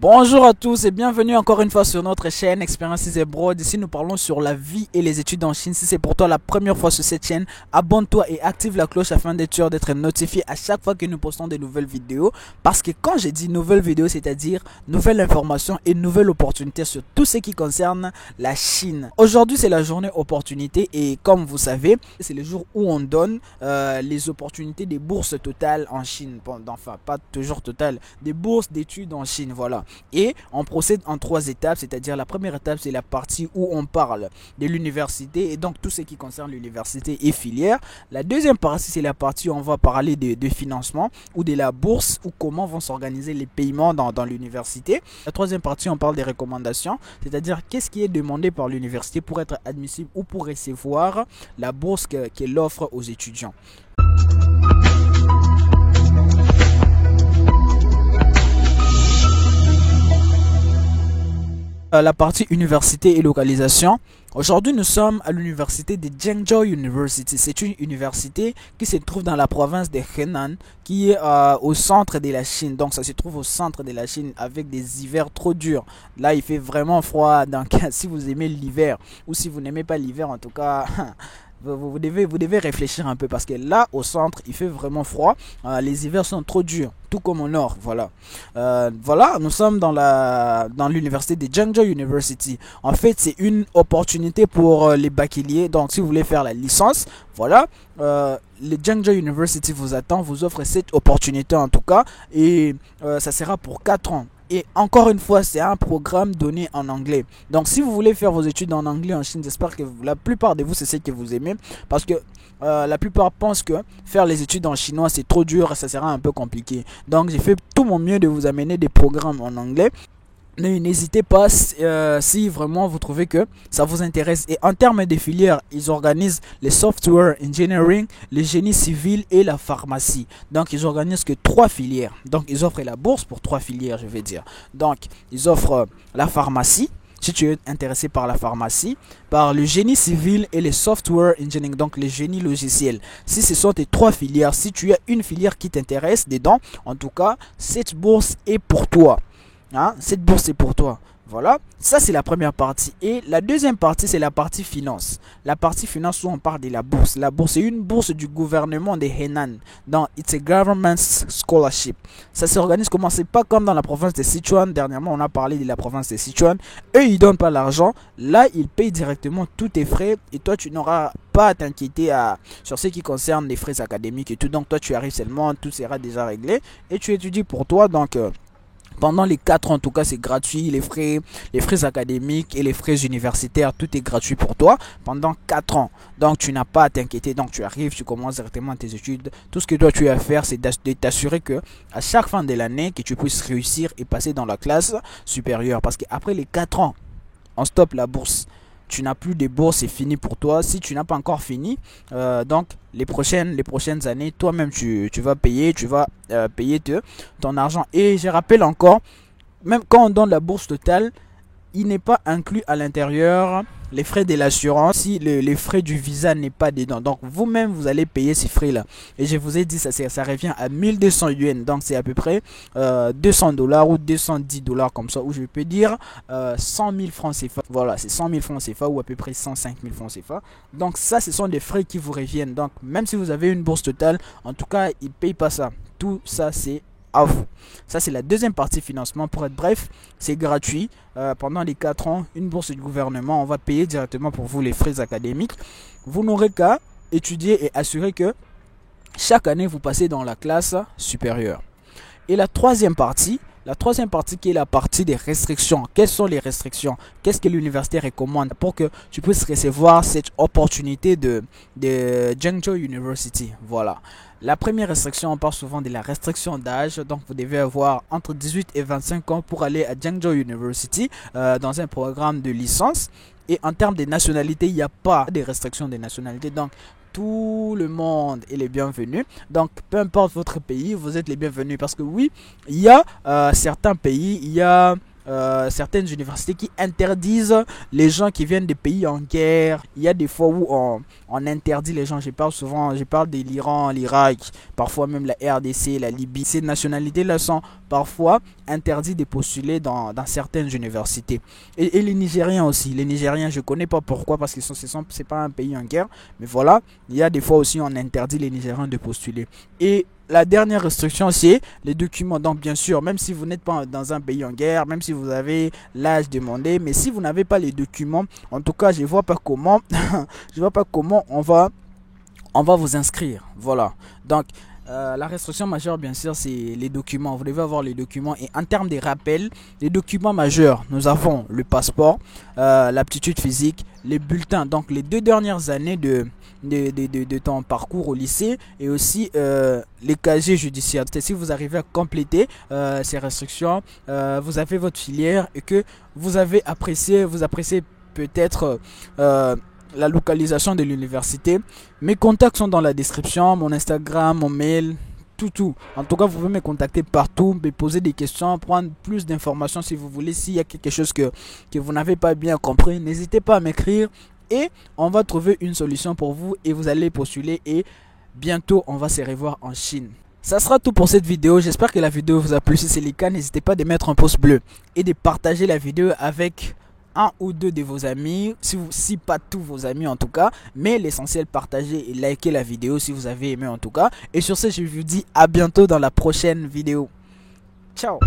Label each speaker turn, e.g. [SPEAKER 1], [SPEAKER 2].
[SPEAKER 1] Bonjour à tous et bienvenue encore une fois sur notre chaîne Experiences Abroad. Ici nous parlons sur la vie et les études en Chine. Si c'est pour toi la première fois sur cette chaîne, abonne-toi et active la cloche afin d'être sûr d'être notifié à chaque fois que nous postons des nouvelles vidéos. Parce que quand j'ai dit nouvelles vidéos, c'est-à-dire nouvelles informations et nouvelles opportunités sur tout ce qui concerne la Chine. Aujourd'hui c'est la journée opportunité et comme vous savez, c'est le jour où on donne les opportunités des bourses totales en Chine. Bon, enfin pas toujours totales, des bourses d'études en Chine, voilà. Et on procède en 3 étapes, c'est-à-dire la première étape c'est la partie où on parle de l'université et donc tout ce qui concerne l'université et filière. La deuxième partie c'est la partie où on va parler de financement ou de la bourse ou comment vont s'organiser les paiements dans l'université. La troisième partie on parle des recommandations, c'est-à-dire qu'est-ce qui est demandé par l'université pour être admissible ou pour recevoir la bourse qu'elle offre aux étudiants. La partie université et localisation. Aujourd'hui, nous sommes à l'université de Zhengzhou University. C'est une université qui se trouve dans la province de Henan, qui est au centre de la Chine. Donc, ça se trouve au centre de la Chine avec des hivers trop durs. Là, il fait vraiment froid. Donc, si vous aimez l'hiver ou si vous n'aimez pas l'hiver, en tout cas... Vous devez réfléchir un peu parce que là au centre il fait vraiment froid, les hivers sont trop durs, tout comme au nord, voilà. Voilà, nous sommes dans l'université de Zhengzhou University. En fait c'est une opportunité pour les bacheliers, donc si vous voulez faire la licence, voilà, le Zhengzhou University vous attend, vous offre cette opportunité en tout cas, et ça sera pour 4 ans. Et encore une fois, c'est un programme donné en anglais. Donc si vous voulez faire vos études en anglais en Chine, j'espère que la plupart de vous, c'est ce que vous aimez. Parce que la plupart pensent que faire les études en chinois, c'est trop dur et ça sera un peu compliqué. Donc j'ai fait tout mon mieux de vous amener des programmes en anglais. N'hésitez pas si vraiment vous trouvez que ça vous intéresse. Et en termes de filières, ils organisent les software engineering, le génie civil et la pharmacie. Donc ils organisent que 3 filières. Donc ils offrent la bourse pour 3 filières, je vais dire. Donc ils offrent la pharmacie, si tu es intéressé par la pharmacie, par le génie civil et le software engineering, donc le génie logiciel. Si ce sont tes 3 filières, si tu as une filière qui t'intéresse dedans, en tout cas, cette bourse est pour toi. Hein, cette bourse est pour toi. Voilà, ça c'est la première partie. Et la deuxième partie c'est la partie finance. La partie finance où on parle de la bourse. La bourse c'est une bourse du gouvernement de Henan. Donc it's a government scholarship. Ça s'organise comment? C'est pas comme dans la province de Sichuan. Dernièrement on a parlé de la province de Sichuan. Eux ils donnent pas l'argent. Là ils payent directement tous tes frais. Et toi tu n'auras pas à t'inquiéter sur ce qui concerne les frais académiques et tout. Donc toi tu arrives seulement, tout sera déjà réglé. Et tu étudies pour toi. Donc pendant les 4 ans, en tout cas, c'est gratuit. Les frais académiques et les frais universitaires, tout est gratuit pour toi pendant 4 ans. Donc, tu n'as pas à t'inquiéter. Donc, tu arrives, tu commences directement tes études. Tout ce que toi, tu as à faire, c'est de t'assurer que à chaque fin de l'année, que tu puisses réussir et passer dans la classe supérieure. Parce qu'après les 4 ans, on stoppe la bourse. Tu n'as plus de bourse, c'est fini pour toi. Si tu n'as pas encore fini, donc les prochaines années, toi-même tu vas payer, payer ton argent. Et je rappelle encore, même quand on donne la bourse totale, il n'est pas inclus à l'intérieur les frais de l'assurance si les frais du visa n'est pas dedans. Donc vous-même vous allez payer ces frais là. Et je vous ai dit ça revient à 1200 yuan. Donc c'est à peu près 200 dollars ou 210 dollars comme ça. Ou je peux dire 100 000 francs CFA. Voilà, c'est 100 000 francs CFA ou à peu près 105 000 francs CFA. Donc ça ce sont des frais qui vous reviennent. Donc même si vous avez une bourse totale, en tout cas ils ne payent pas ça. Tout ça c'est à vous. Ça c'est la deuxième partie financement. Pour être bref, c'est gratuit pendant les 4 ans, une bourse du gouvernement, on va payer directement pour vous les frais académiques. Vous n'aurez qu'à étudier et assurer que chaque année vous passez dans la classe supérieure. Et la troisième partie qui est la partie des restrictions. Quelles sont les restrictions? Qu'est-ce que l'université recommande pour que tu puisses recevoir cette opportunité de Zhengzhou University? Voilà. La première restriction, on parle souvent de la restriction d'âge. Donc vous devez avoir entre 18 et 25 ans pour aller à Zhengzhou University dans un programme de licence. Et en termes de nationalité, il n'y a pas de restriction de nationalité. Donc tout le monde est les bienvenus. Donc peu importe votre pays, vous êtes les bienvenus. Parce que oui, il y a certains pays, il y a certaines universités qui interdisent les gens qui viennent des pays en guerre. Il y a des fois où on interdit les gens. Je parle de l'Iran, l'Irak, parfois même la RDC, la Libye. Ces nationalités-là sont parfois interdites de postuler dans certaines universités. Et les Nigériens aussi. Les Nigériens, je ne connais pas pourquoi, parce que c'est pas un pays en guerre. Mais voilà, il y a des fois aussi on interdit les Nigériens de postuler. Et la dernière restriction, c'est les documents. Donc bien sûr, même si vous n'êtes pas dans un pays en guerre, même si vous avez l'âge demandé, mais si vous n'avez pas les documents, en tout cas, je vois pas comment, je vois pas comment on va vous inscrire. Voilà. Donc la restriction majeure, bien sûr, c'est les documents. Vous devez avoir les documents. Et en termes de rappels, les documents majeurs, nous avons le passeport, l'aptitude physique, les bulletins. Donc les 2 dernières années de ton parcours au lycée, et aussi les casiers judiciaires. Si vous arrivez à compléter ces restrictions, vous avez votre filière et que vous appréciez peut-être la localisation de l'université. Mes contacts sont dans la description, mon Instagram, mon mail, tout. En tout cas, vous pouvez me contacter partout, me poser des questions, prendre plus d'informations si vous voulez. S'il y a quelque chose que vous n'avez pas bien compris, n'hésitez pas à m'écrire et on va trouver une solution pour vous et vous allez postuler et bientôt on va se revoir en Chine. Ça sera tout pour cette vidéo. J'espère que la vidéo vous a plu. Si c'est le cas, n'hésitez pas de mettre un pouce bleu et de partager la vidéo avec un ou deux de vos amis, si pas tous vos amis en tout cas, mais l'essentiel, partagez et likez la vidéo si vous avez aimé en tout cas. Et sur ce, je vous dis à bientôt dans la prochaine vidéo. Ciao.